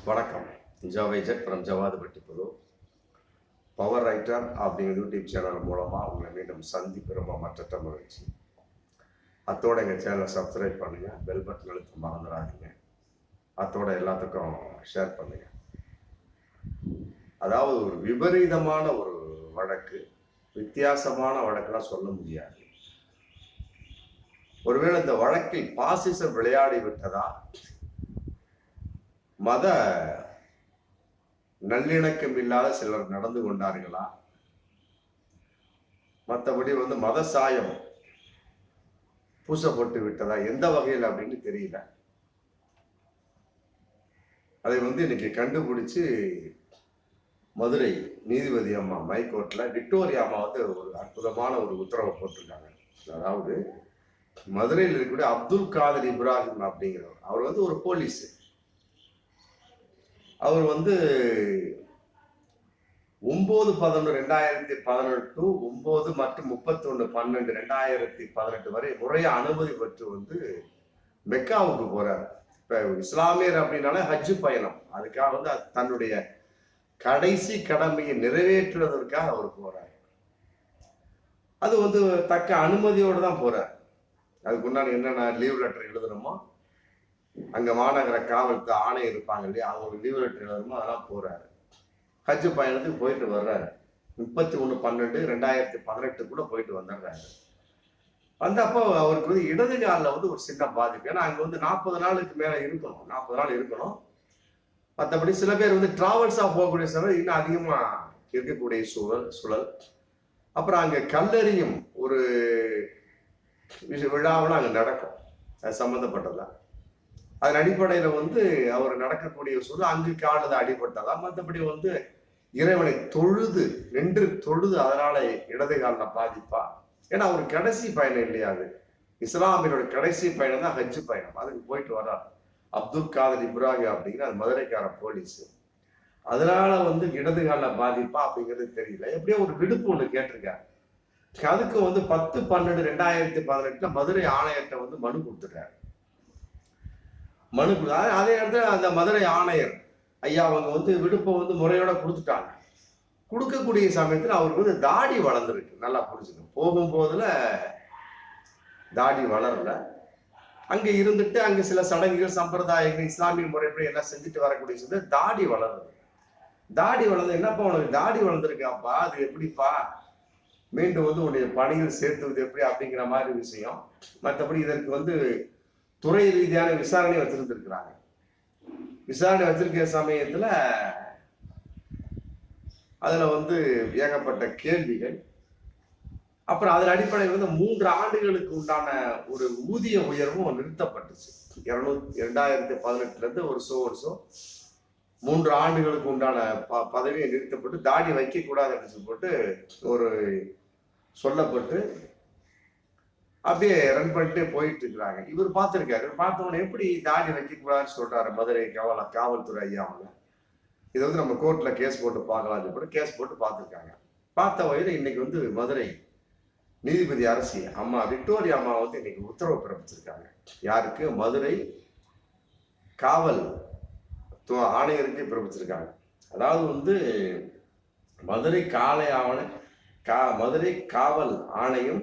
வணக்கம். ஜாவைஜெட் ஃப்ரம் ஜவாதுபட்டி புது power writer அப்படிங்கிற யூடியூப் சேனல் மூலமாக உங்களை மீண்டும் சந்திப்பு ரொம்ப மற்ற மகிழ்ச்சி. அத்தோட எங்கள் சேனலை சப்ஸ்கிரைப் பண்ணுங்கள், பெல் பட்டன் அழுத்த மறந்துடாதீங்க. அத்தோட எல்லாத்துக்கும் ஷேர் பண்ணுங்க. அதாவது ஒரு விபரீதமான ஒரு வழக்கு, வித்தியாசமான வழக்கெல்லாம் சொல்ல முடியாது. ஒருவேளை இந்த வழக்கில் பாசிசம் விளையாடி விட்டதா, மத நல்லிணக்கம் இல்லாத சிலர் நடந்து கொண்டார்களா, மற்றபடி மத சாயம் பூசப்பட்டு விட்டதா, எந்த வகையில் அப்படின்னு தெரியல. அதை இன்னைக்கு கண்டுபிடிச்சு மதுரை நீதிபதி அம்மா மைகோர்ட்ல விக்டோரியா அம்மா ஒரு அற்புதமான ஒரு உத்தரவை போட்டிருக்காங்க. அதாவது மதுரையில் இருக்கக்கூடிய அப்துல் காதர் இப்ராஹிம் அப்படிங்கிறவர், அவர் ஒரு போலீஸ். அவர் 9/11/2018 9 மற்றும் 31/12/2018 வரை முறைய அனுமதி பெற்று மெக்காவுக்கு போறார். இப்ப இஸ்லாமியர் அப்படின்னாலே ஹஜ் பயணம், அதுக்காக தன்னுடைய கடைசி கடமையை நிறைவேற்றுவதற்காக அவர் போறார். அது தக்க அனுமதியோடு தான் போறார். அதுக்கு முன்னாடி என்னென்ன லீவ் லெட்டர் எழுதணுமோ, அங்க மாநகர காவல்துறை ஆணை இருப்பாங்க இல்லையா, அவங்களுக்கு லீவ் லெட்டர் எழுதணுமோ அதெல்லாம் போறாரு. ஹஜ் பயணத்துக்கு போயிட்டு வர்றாரு. 31/12/2018 கூட போயிட்டு வந்துடுறாரு. வந்தப்போ அவருக்கு இடது காலில் ஒரு சின்ன பாதிப்பு. ஏன்னா அங்க 40 நாளுக்கு மேல இருக்கணும், 40 நாள் இருக்கணும். மற்றபடி சில பேர் டிராவல்ஸா போகக்கூடிய சிலர் இன்னும் அதிகமா இருக்கக்கூடிய சூழல். அப்புறம் அங்க கல்லறியும் ஒரு விழாவெல்லாம் அங்க நடக்கும், அது சம்பந்தப்பட்டதான். அதன் அடிப்படையில அவர் நடக்கக்கூடிய சூழல் அங்கு காலது அடிபட்டதா, மற்றபடி இறைவனை தொழுது நின்று தொழுது அதனால இடது காலில் பாதிப்பா. ஏன்னா அவர் கடைசி பயணம் இல்லையா, அது இஸ்லாமியரோட கடைசி பயணம் தான் ஹஜ் பயணம். அதுக்கு போயிட்டு வர்றார் அப்துல் காதர் இப்ராஹிம் அப்படிங்கிற அது மதுரைக்கார போலீஸ். அதனால இடது காலில் பாதிப்பா அப்படிங்கிறது தெரியல. எப்படியோ ஒரு விடுப்பு ஒண்ணு கேட்டிருக்காரு. அதுக்கு 10/12/2018 மதுரை ஆணையர்கிட்ட மனு கொடுத்துட்டாரு. மனு அதே இடத்துல அந்த மதுரை ஆணையர் ஐயா அவங்க விடுப்பை முறையோட கொடுத்துட்டாங்க. கொடுக்கக்கூடிய சமயத்துல அவருக்கு தாடி வளர்ந்துருக்கு. நல்லா புரிஞ்சுக்கணும், போகும்போதுல தாடி வளரல. அங்க இருந்துட்டு அங்க சில சடங்குகள் சம்பிரதாயங்கள் இஸ்லாமிய முறைப்படி எல்லாம் செஞ்சுட்டு வரக்கூடிய தாடி வளருது. தாடி வளர்ந்து என்னப்பா உனக்கு தாடி வளர்ந்துருக்காப்பா, அது எப்படிப்பா மீண்டும் உன்னுடைய பணியில் சேர்த்துவது எப்படி அப்படிங்கிற மாதிரி விஷயம். மற்றபடி இதற்கு துறை ரீதியான விசாரணை வச்சிருந்திருக்கிறாங்க. விசாரணை வச்சிருக்கிற சமயத்துல அதுல ஏகப்பட்ட கேள்விகள். அப்புறம் அதன் அடிப்படையில் 3 ஆண்டுகளுக்கு உண்டான ஒரு ஊதிய உயர்வும் நிறுத்தப்பட்டுச்சு. 2018 இருந்து ஒரு வருஷம் 3 ஆண்டுகளுக்கு உண்டான பதவியை நிறுத்தப்பட்டு தாடி வைக்க கூடாது அப்படின்னு போட்டு ஒரு சொல்லப்பட்டு அப்படியே ரன் பண்ணிட்டு போயிட்டு இருக்கிறாங்க. இவர் பார்த்திருக்காரு. பார்த்தவொடனே எப்படி தாடி வைக்க கூடாதுன்னு சொல்றாரு மதுரை காவல்துறை ஐயா அவங்க. இதை நம்ம கோர்ட்ல கேஸ் போட்டு பார்க்கலாம்னு கூட கேஸ் போட்டு பார்த்துருக்காங்க. பார்த்த வகையில் இன்னைக்கு மதுரை நீதிபதி அரசி அம்மா விக்டோரியா அம்மா இன்னைக்கு உத்தரவு பிறப்பிச்சிருக்காங்க. யாருக்கு? மதுரை காவல் ஆணையருக்கு பிறப்பிச்சிருக்காங்க. அதாவது மதுரை மதுரை காவல் ஆணையம்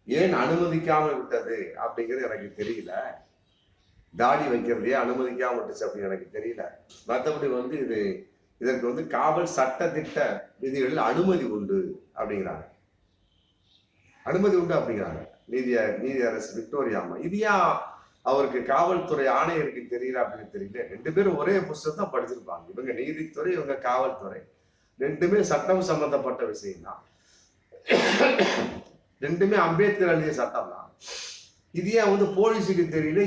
ஏன் அனுமதிக்காமல் விட்டது அப்படிங்கிறது எனக்கு தெரியல. தாடி வைக்கிறதையே அனுமதிக்காம விட்டுச்சு அப்படின்னு எனக்கு தெரியல. மற்றபடி இதற்கு காவல் சட்ட திட்ட விதிகளில் அனுமதி உண்டு அப்படிங்கிறாங்க. அனுமதி உண்டு அப்படிங்கிறாங்க நீதி அரசு விக்டோரியா அம்மா. இது ஏன் அவருக்கு காவல்துறை ஆணையருக்கு தெரியல அப்படின்னு தெரியல. 2 பேரும் ஒரே புத்தகத்தை படிச்சிருப்பாங்க. இவங்க நீதித்துறை, இவங்க காவல்துறை, 2மே சட்டம் சம்பந்தப்பட்ட விஷயம் தான். 2மே அம்பேத்கர் எழுதிய சட்டம் தான். இது ஏன் போலீஸுக்கு தெரியல,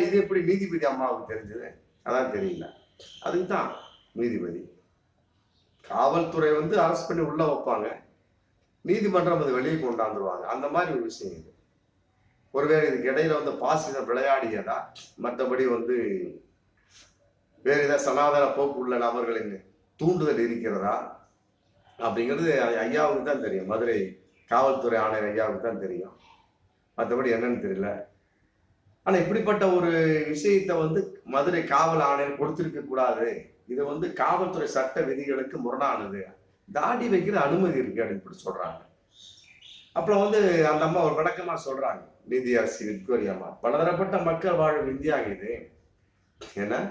இது எப்படி நீதிபதி அம்மாவுக்கு தெரிஞ்சது, அதான் தெரியல. அதுக்கு தான் நீதிபதி காவல்துறை அரெஸ்ட் பண்ணி உள்ள வைப்பாங்க, நீதிமன்றம் அதை வெளியே கொண்டாந்துருவாங்க. அந்த மாதிரி ஒரு விஷயம் இது. ஒருவேளை இதுக்கு இடையில பாசிசம் விளையாடியதா, மற்றபடி வேற ஏதாவது சனாதன போக்கு உள்ள நபர்களின் தூண்டுதல் இருக்கிறதா அப்படிங்கிறது ஐயாவுக்கு தான் தெரியும். மதுரை காவல்துறை ஆணையர் ஐயாவுக்கு தான் தெரியும். மற்றபடி என்னன்னு தெரியல. ஆனா இப்படிப்பட்ட ஒரு விஷயத்தை வந்து மதுரை காவல் ஆணையர் கொடுத்திருக்க கூடாது, இது வந்து காவல்துறை சட்ட விதிகளுக்கு முரணானது, தாடி வைக்கிற அனுமதி இருக்கு அப்படின்னு இப்படி சொல்றாங்க. அப்புறம் வந்து அந்த அம்மா ஒரு விளக்கமா சொல்றாங்க, நீதியரசி விக்டோரியா அம்மா, பலதரப்பட்ட மக்கள் வாழும் இந்தியா இது, ஏன்னா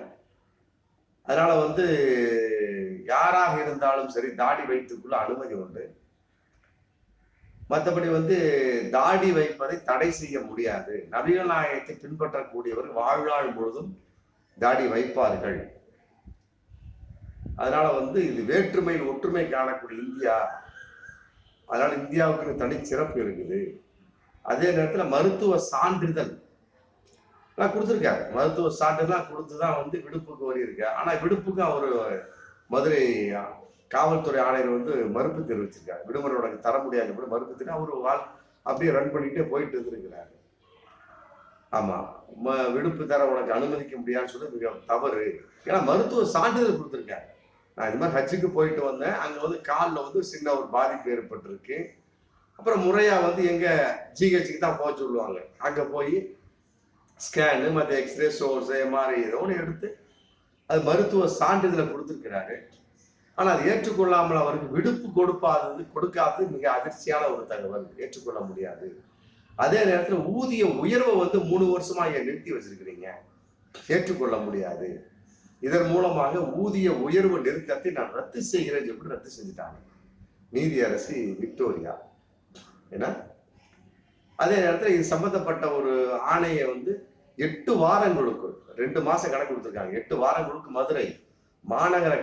அதனால வந்து யாராக இருந்தாலும் சரி தாடி வைத்துக்குள்ள அனுமதி உண்டு, மற்றபடி வந்து தாடி வைப்பதை தடை செய்ய முடியாது, நபிகள் நாயகத்தை பின்பற்றக்கூடியவர் வாழ்நாள் முழுதும் தாடி வைப்பார்கள், அதனால வந்து இது வேற்றுமையில் ஒற்றுமை காணக்கூடிய இந்தியா, அதனால இந்தியாவுக்கு தனி சிறப்பு இருக்குது. அதே நேரத்தில் மருத்துவ சான்றிதழ் கொடுத்துருக்காரு, மருத்துவ சான்றிதழ் கொடுத்துதான் வந்து விடுப்புக்கு வரி இருக்கு. ஆனா விடுப்புக்கு அவரு மதுரை காவல்துறை ஆணையர் வந்து மறுப்பு தெரிவிச்சிருக்காரு, விடுமுறை உனக்கு தர முடியாது மறுப்பு தெரியும், அவரு அப்படியே ரன் பண்ணிட்டே போயிட்டு இருந்திருக்கிறாரு. ஆமா, விடுப்பு தர உனக்கு அனுமதிக்க முடியாதுன்னு சொல்லி மிக தவறு, ஏன்னா மருத்துவ சான்றிதழ் கொடுத்துருக்காரு. நான் இது மாதிரி ஹஜ்ஜுக்கு போயிட்டு வந்தேன், அங்க வந்து காலில் வந்து சின்ன ஒரு பாதிப்பு ஏற்பட்டிருக்கு, அப்புறம் முறையா வந்து எங்க ஜிஹெச்சுக்கு தான் போக சொல்லுவாங்க, அங்க போய் ஸ்கேனு மற்ற எக்ஸ்ரே சோர்ஸ் எம்ஆர்ஐ ஏதோ ஒன்று எடுத்து அது மருத்துவ சான்றிதழை கொடுத்துருக்கிறாரு. ஆனா அது ஏற்றுக்கொள்ளாமல் அவருக்கு விடுப்பு கொடுக்காதது மிக அதிர்ச்சியான ஒரு தகவல், ஏற்றுக்கொள்ள முடியாது. அதே நேரத்தில் ஊதிய உயர்வை வந்து 3 வருஷமா நிறுத்தி வச்சிருக்கிறீங்க, ஏற்றுக்கொள்ள முடியாது. இதன் மூலமாக ஊதிய உயர்வு நிறுத்தத்தை நான் ரத்து செய்கிறேன் சொல்லி ரத்து செஞ்சுட்டாங்க நீதியரசி விக்டோரியா. ஏன்னா அதே நேரத்தில் இது சம்பந்தப்பட்ட ஒரு ஆணையை வந்து 8 வாரங்களுக்கு 2 மாசம் கணக்கு கொடுத்துருக்காங்க, 8 வாரங்களுக்கு மதுரை மாநகர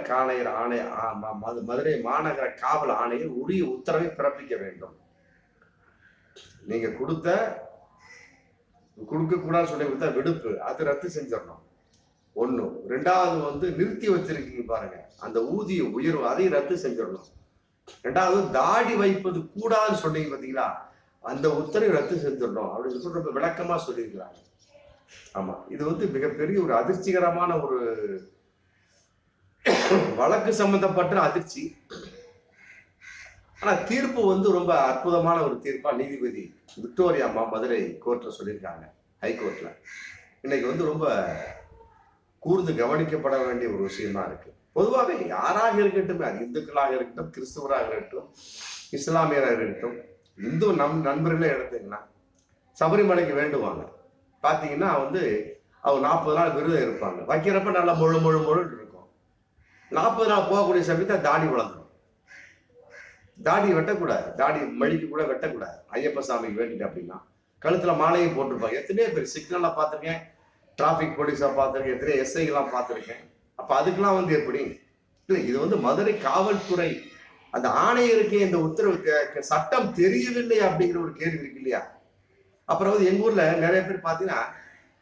மதுரை மாநகர காவல் ஆணையர் உரிய உத்தரவை பிறப்பிக்க வேண்டும். நீங்க கொடுக்க கூடாதுன்னு சொல்லி கொடுத்தா விடுப்பு அது ரத்து செஞ்சிடணும் ஒண்ணு. 2வது வந்து நிறுத்தி வச்சிருக்கீங்க பாருங்க அந்த ஊதிய உயர்வு, அதையும் ரத்து செஞ்சிடணும். 2வது தாடி வைப்பது கூடாதுன்னு சொன்னீங்க பாத்தீங்களா, அந்த உத்தரவை ரத்து செஞ்சிடணும் அப்படின்னு சொல்லி ரொம்ப விளக்கமா சொல்லியிருக்கிறாங்க. ஆமா, இது வந்து மிகப்பெரிய ஒரு அதிர்ச்சிகரமான ஒரு வழக்கு சம்பந்தப்பட்ட அதிர்ச்சி. ஆனா தீர்ப்பு வந்து ரொம்ப அற்புதமான ஒரு தீர்ப்பா நீதிபதி விக்டோரியா அம்மா மதுரை கோர்ட்ல சொல்லியிருக்காங்க, ஹைகோர்ட்ல. இன்னைக்கு வந்து ரொம்ப கூர்ந்து கவனிக்கப்பட வேண்டிய ஒரு விஷயமா இருக்கு. பொதுவாகவே யாராக இருக்கட்டும், அது இந்துக்களாக இருக்கட்டும், கிறிஸ்துவராக இருக்கட்டும், இஸ்லாமியராக இருக்கட்டும், இந்து நண்பர்களே எடுத்தீங்கன்னா சபரிமலைக்கு வேண்டுவாங்க. பார்த்தீங்கன்னா வந்து அவங்க 40 நாள் விரதம் இருப்பாங்க, வைக்கிறப்ப நல்லா முழு இருக்கும். 40 நாள் போகக்கூடிய சமயத்தை தாடி வளர்ந்துடும், தாடி வெட்டக்கூடாது, தாடி மழிக்கு கூட வெட்டக்கூடாது. ஐயப்ப சாமிக்கு வேண்டிட்டு அப்படின்னா கழுத்துல மாலையும் போட்டிருப்பாங்க. எத்தனையோ பேர் சிக்னல்ல பார்த்துருக்கேன், டிராபிக் போலீஸா பார்த்துருக்கேன், எத்தனையோ எஸ்ஐகள்லாம் பார்த்துருக்கேன். அப்ப அதுக்கெல்லாம் வந்து எப்படி இல்லை, இது வந்து மதுரை காவல்துறை அந்த ஆணையருக்கு இந்த உத்தரவு சட்டம் தெரியவில்லை அப்படிங்கிற ஒரு கேள்வி இருக்கு இல்லையா. அப்புறம் வந்து எங்க ஊர்ல நிறைய பேர் பார்த்தீங்கன்னா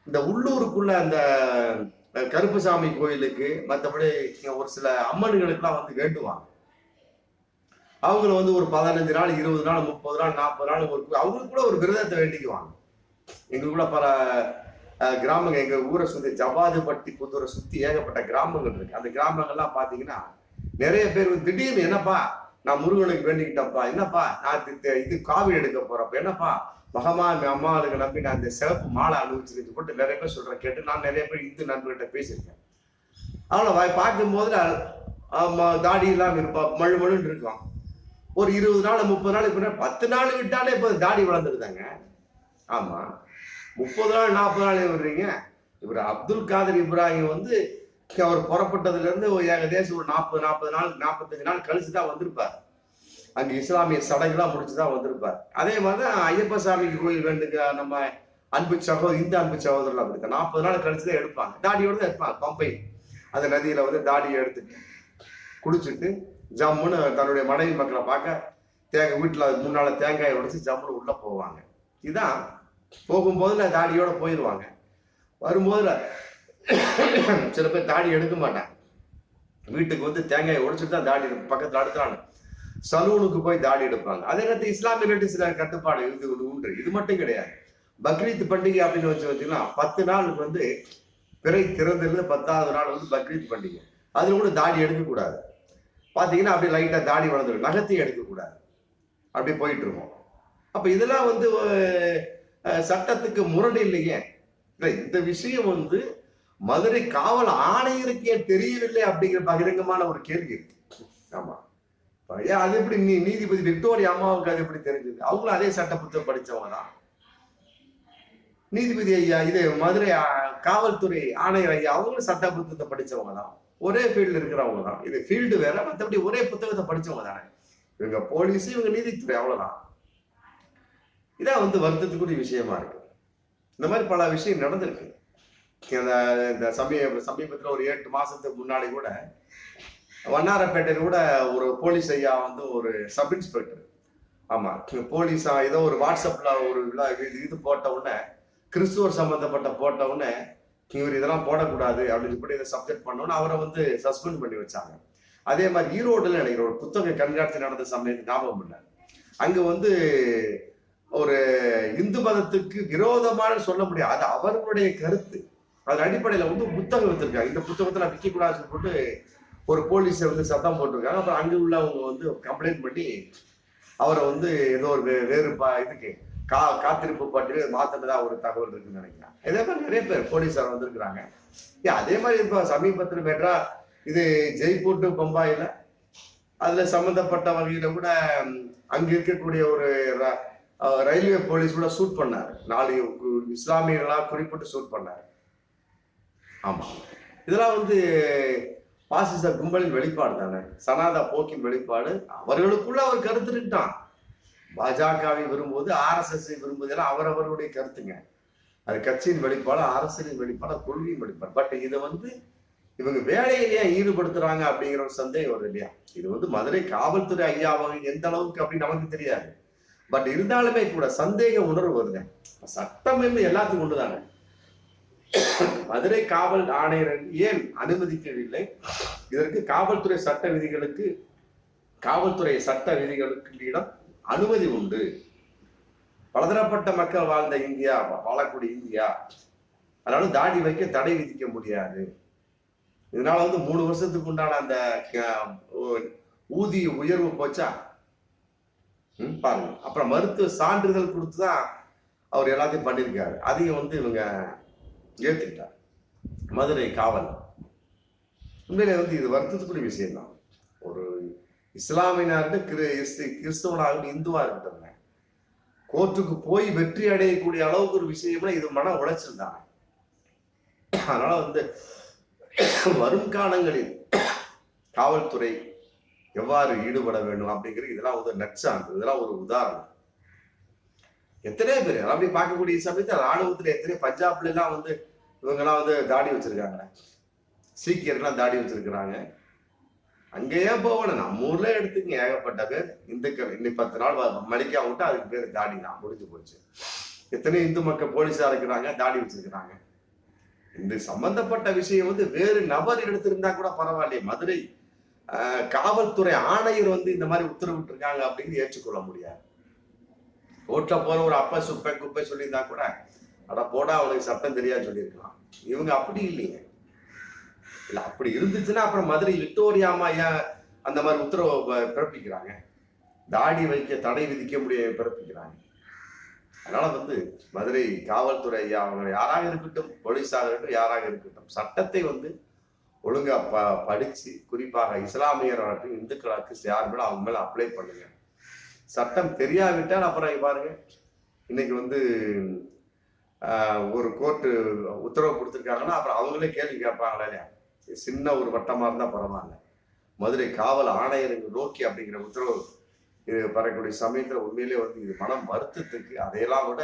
இந்த உள்ளூருக்குள்ள அந்த கருப்புசாமி கோயிலுக்கு மற்றபடி ஒரு சில அம்மன்களுக்கெல்லாம் வந்து வேண்டுவாங்க. அவங்கள வந்து ஒரு 15 நாள் 20 நாள் 30 நாள் 40 நாள் அவங்களுக்கு கூட ஒரு விரதத்தை வேண்டிக்குவாங்க. எங்களுக்குள்ள பல கிராமங்கள், எங்க ஊரை சுத்தி ஜவாதுபட்டி புத்தூரை சுத்தி ஏகப்பட்ட கிராமங்கள் இருக்கு. அந்த கிராமங்கள்லாம் பாத்தீங்கன்னா நிறைய பேர் திடீர்னு என்னப்பா நான் முருகனுக்கு வேண்டிக்கிட்டப்பா, என்னப்பா நான் இது காவி எடுக்க போறப்ப, என்னப்பா மகமாமி அம்மாவுக்கு நம்பி நான் இந்த சிறப்பு மாலை அனுபவிச்சிருக்கு போட்டு நிறைய பேர் சொல்றேன் கேட்டு நான் நிறைய பேர் இந்து நண்பர்கிட்ட பேசியிருக்கேன். அவளை பார்க்கும் போது தாடி இல்லாம இருப்பா, மழுன்னு இருக்கான். ஒரு 20 நாள் 30 நாளுக்கு 10 நாள் விட்டாலே இப்போ தாடி வளர்ந்துருதாங்க. ஆமா, 30 நாள் 40 நாள் விடுறீங்க. இவர் அப்துல் காதர் இப்ராஹிம் வந்து அவர் புறப்பட்டதுல இருந்து ஏகதேசம் ஒரு 40 நாள் 45 நாள் கழிச்சுதான் வந்திருப்பார். அங்க இஸ்லாமிய சடங்குலாம் முடிச்சுதான் வந்திருப்பார். அதே மாதிரிதான் ஐயப்ப சாமிக்கு கோயில் வேண்டுங்க நம்ம அன்பு சகோதரர், இந்த அன்பு சகோதரர்கள் அப்படித்தான் 40 நாள் கழிச்சுதான் எடுப்பாங்க, தாடியோட தான் எடுப்பாங்க. பம்பை அந்த நதியில வந்து தாடியை எடுத்துட்டு குடிச்சிட்டு ஜம்முன்னு தன்னுடைய மனைவி மக்களை பார்க்க வீட்டுல முன்னால தேங்காயை உடைச்சு ஜம்முன்னு உள்ள போவாங்க. இதுதான் போகும்போதுல தாடியோட போயிடுவாங்க. வரும்போதுல சில பேர் தாடி எடுக்க மாட்டாங்க, வீட்டுக்கு வந்து தேங்காயை உடைச்சிட்டு தான் தாடி பக்கத்துல அடுத்தாங்க சலூனுக்கு போய் தாடி எடுப்பாங்க. அதே நேரத்தில் இஸ்லாமிய சில கட்டுப்பாடு இது உண்டு. இது மட்டும் கிடையாது, பக்ரீத் பண்டிகை அப்படின்னு வச்சுன்னா 10 நாளுக்கு வந்து பிறை திறந்திருந்து 10வது நாள் வந்து பக்ரீத் பண்டிகை. அதுல கூட தாடி எடுக்கக்கூடாது. பாத்தீங்கன்னா அப்படியே லைட்டா தாடி வளர்ந்துடும், நகத்தையும் எடுக்கக்கூடாது, அப்படி போயிட்டு இருக்கோம். அப்ப இதெல்லாம் வந்து சட்டத்துக்கு முரண் இல்லையே. இல்லை, இந்த விஷயம் வந்து மதுரை காவல் ஆணையருக்கே தெரியவில்லை அப்படிங்கிற பகிரங்கமான ஒரு கேள்வி இருக்கு. ஆமா, ஏன் அது எப்படி நீதிபதி விக்டோரியா அம்மாவுக்கு அது எப்படி தெரிஞ்சது? அவங்களும் அதே சட்ட புத்தகம் படிச்சவங்க தான். நீதிபதி ஐயா இது மதுரை காவல்துறை ஆணையர் ஐயா அவங்களும் சட்ட புத்தகத்தை படிச்சவங்க தான். ஒரே ஃபீல்டு இருக்கிறவங்க தான். இது ஃபீல்டு வேற, மற்றபடி ஒரே புத்தகத்தை படிச்சவங்க தானே. இவங்க போலீஸ், இவங்க நீதித்துறை, அவ்வளவுதான். இதான் வந்து வருத்தத்துக்குரிய விஷயமா இருக்கு. இந்த மாதிரி பல விஷயம் நடந்திருக்கு. இந்த சமீபத்தில் ஒரு 8 மாசத்துக்கு முன்னாடி கூட வண்ணாரப்பேட்டையில் கூட ஒரு போலீஸ் ஐயா வந்து ஒரு சப் இன்ஸ்பெக்டர், ஆமா போலீஸ் ஏதோ ஒரு வாட்ஸ்அப்ல ஒரு இது போட்ட உடனே, கிறிஸ்துவர் சம்பந்தப்பட்ட போட்ட உடனே இவர் இதெல்லாம் போடக்கூடாது அப்படின்னு சொல்லி இதை சப்ஜெக்ட் பண்ணோன்னு அவரை வந்து சஸ்பெண்ட் பண்ணி வச்சாங்க. அதே மாதிரி ஈரோடுல நினைக்கிற ஒரு புத்தக கண்காட்சி நடந்த சமயத்துக்கு ஞாபகம் இல்லை, அங்க வந்து ஒரு இந்து மதத்துக்கு விரோதமான சொல்ல முடியாது, அது அவர்களுடைய கருத்து. அதன் அடிப்படையில வந்து புத்தகம் வச்சிருக்காங்க, இந்த புத்தகத்துல விற்க கூடாதுன்னு போட்டு ஒரு போலீஸை வந்து சத்தம் போட்டிருக்காங்க. அப்புறம் அங்க உள்ளவங்க வந்து கம்ப்ளைண்ட் பண்ணி அவரை வந்து ஏதோ ஒரு வேறு இதுக்கு காத்திருப்பு பட்டியல் மாத்தினதா ஒரு தகவல் இருக்குன்னு நினைக்கிறேன். இதே மாதிரி நிறைய பேர் போலீஸார் வந்திருக்கிறாங்க. அதே மாதிரி இப்ப சமீபத்தில் இது ஜெய்ப்பூர் டு பம்பாயில அதுல சம்பந்தப்பட்ட வகையில கூட அங்க இருக்கக்கூடிய ஒரு ரயில்வே போலீஸ் கூட ஷூட் பண்ணாரு. 4 இஸ்லாமியர்களா குறிப்பிட்டு ஷூட் பண்ணாரு. ஆமா, இதெல்லாம் வந்து பாசிச கும்பலின் வெளிப்பாடு தானே, சனாதா போக்கின் வெளிப்பாடு. அவர்களுக்குள்ள அவர் கருத்து இருக்கான். பாஜகவை விரும்புவது, RSS விரும்புவதெல்லாம் அவரவர்களுடைய கருத்துங்க. அது கட்சியின் வெளிப்பாடு, அரசியலின் வெளிப்பாடு, கொள்கையின் வெளிப்பாடு. பட் இதை வந்து இவங்க வேலையிலேயே ஈடுபடுத்துறாங்க அப்படிங்கிற ஒரு சந்தேகம் வருது இல்லையா? இது வந்து மதுரை காவல்துறை ஐயாவை எந்த அளவுக்கு அப்படின்னு நமக்கு தெரியாது. பட் இருந்தாலுமே கூட சந்தேக உணர்வு வருது. சட்டம் என்று எல்லாத்துக்கும் ஒன்றுதாங்க. மதுரை காவல் ஆணையர் ஏன் அனுமதிக்கவில்லை? இதற்கு காவல்துறை சட்ட விதிகளுக்கு இடம் அனுமதி உண்டு. பலதரப்பட்ட மக்கள் வாழ்ந்த இந்தியா, வாழக்கூடிய இந்தியா, அதனால தாடி வைக்க தடை விதிக்க முடியாது. இதனால வந்து 3 வருஷத்துக்கு உண்டான அந்த ஊதிய உயர்வு போச்சா பாருங்க. அப்புறம் மருத்துவ சான்றிதழ் கொடுத்துதான் அவர் எல்லாத்தையும் பண்ணியிருக்காரு. அதையும் வந்து இவங்க ஏத்துக்கிட்டார் மதுரை காவல். உண்மையிலே வந்து இது வருத்தத்துக்குரிய விஷயம் தான். ஒரு இஸ்லாமியனாரு கிறிஸ்தவனாக இந்துவா இருக்கட்டும், கோர்ட்டுக்கு போய் வெற்றி அடையக்கூடிய அளவுக்கு ஒரு விஷயம்னா இது மன உளைச்சல் தான். அதனால வந்து வரும் காலங்களில் காவல்துறை எவ்வாறு ஈடுபட வேண்டும் அப்படிங்கிறது இதெல்லாம் ஒரு நற்சான்று, இதெல்லாம் ஒரு உதாரணம். எத்தனையோ பேர் அப்படி பார்க்கக்கூடிய சமயத்தில் ராணுவத்துல எத்தனையோ பஞ்சாப்ல எல்லாம் வந்து இவங்கெல்லாம் வந்து தாடி வச்சிருக்காங்க, சீக்கியர்லாம் தாடி வச்சிருக்கிறாங்க. அங்கேயே போகணும். நம்ம ஊர்ல எடுத்துக்கங்க, ஏகப்பட்ட பேர் இந்துக்கள். இன்னைக்கு 10 நாள் மலிக்கா விட்டு அதுக்கு பேர் தாடி தான், முடிஞ்சு போச்சு. எத்தனை இந்து மக்கள் போலீஸா இருக்கிறாங்க, தாடி வச்சிருக்கிறாங்க. இந்த சம்பந்தப்பட்ட விஷயம் வந்து வேறு நபர் எடுத்திருந்தா கூட பரவாயில்லையே, மதுரை காவல்துறை ஆணையர் வந்து இந்த மாதிரி உத்தரவிட்டு இருக்காங்க அப்படின்னு ஏற்றுக்கொள்ள முடியாது. ரோட்ல போற ஒரு அப்ப சுப்பை குப்பை சொல்லியிருந்தா கூட அட போடா அவனுக்கு சட்டம் தெரியாது சொல்லியிருக்கலாம். இவங்க அப்படி இல்லைங்க. இல்ல அப்படி இருந்துச்சுன்னா அப்புறம் மதுரை விக்டோரியாமா ஏன் அந்த மாதிரி உத்தரவு பிறப்பிக்கிறாங்க? தாடி வைக்க தடை விதிக்க முடிய பிறப்பிக்கிறாங்க. அதனால வந்து மதுரை காவல்துறை ஐயா அவங்க யாராக இருக்கட்டும், போலீஸாக இருக்கட்டும், யாராக இருக்கட்டும், சட்டத்தை வந்து ஒழுங்கா படிச்சு, குறிப்பாக இஸ்லாமியராகட்டும் இந்துக்களாக்கு யார் மேல அவங்க மேல அப்ளை பண்ணுங்க. சட்டம் தெரியாவிட்டால் அப்புறம் பாருங்க, இன்னைக்கு வந்து ஒரு கோர்ட்டு உத்தரவு கொடுத்துருக்காங்கன்னா அப்புறம் அவங்களே கேள்வி கேட்பாங்களா இல்லையா? சின்ன ஒரு வட்டமா இருந்தா பரவாயில்ல, மதுரை காவல் ஆணையர் நோக்கி அப்படிங்கிற உத்தரவு இது பெறக்கூடிய சமயத்துல உண்மையிலே வந்து இது மனம் வருத்தத்துக்கு. அதையெல்லாம் விட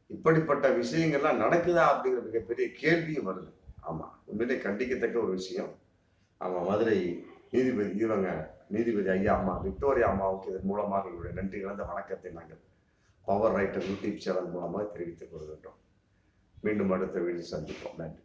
இப்படிப்பட்ட விஷயங்கள்லாம் நடக்குதா அப்படிங்கிற மிகப்பெரிய கேள்வியும் வருது. ஆமா, உண்மையிலே கண்டிக்கத்தக்க ஒரு விஷயம். ஆமா, மதுரை நீதிபதி ஐயா அம்மா விக்டோரியா அம்மாவுக்கு இதன் மூலமாக எங்களுடைய நன்றி கலந்த வணக்கத்தை நாங்கள் பவர் ரைட்டர் யூடியூப் சேனல் மூலமாக தெரிவித்துக் கொள்கின்றோம். மீண்டும் அடுத்த வீடியோ சந்திப்போம். நன்றி.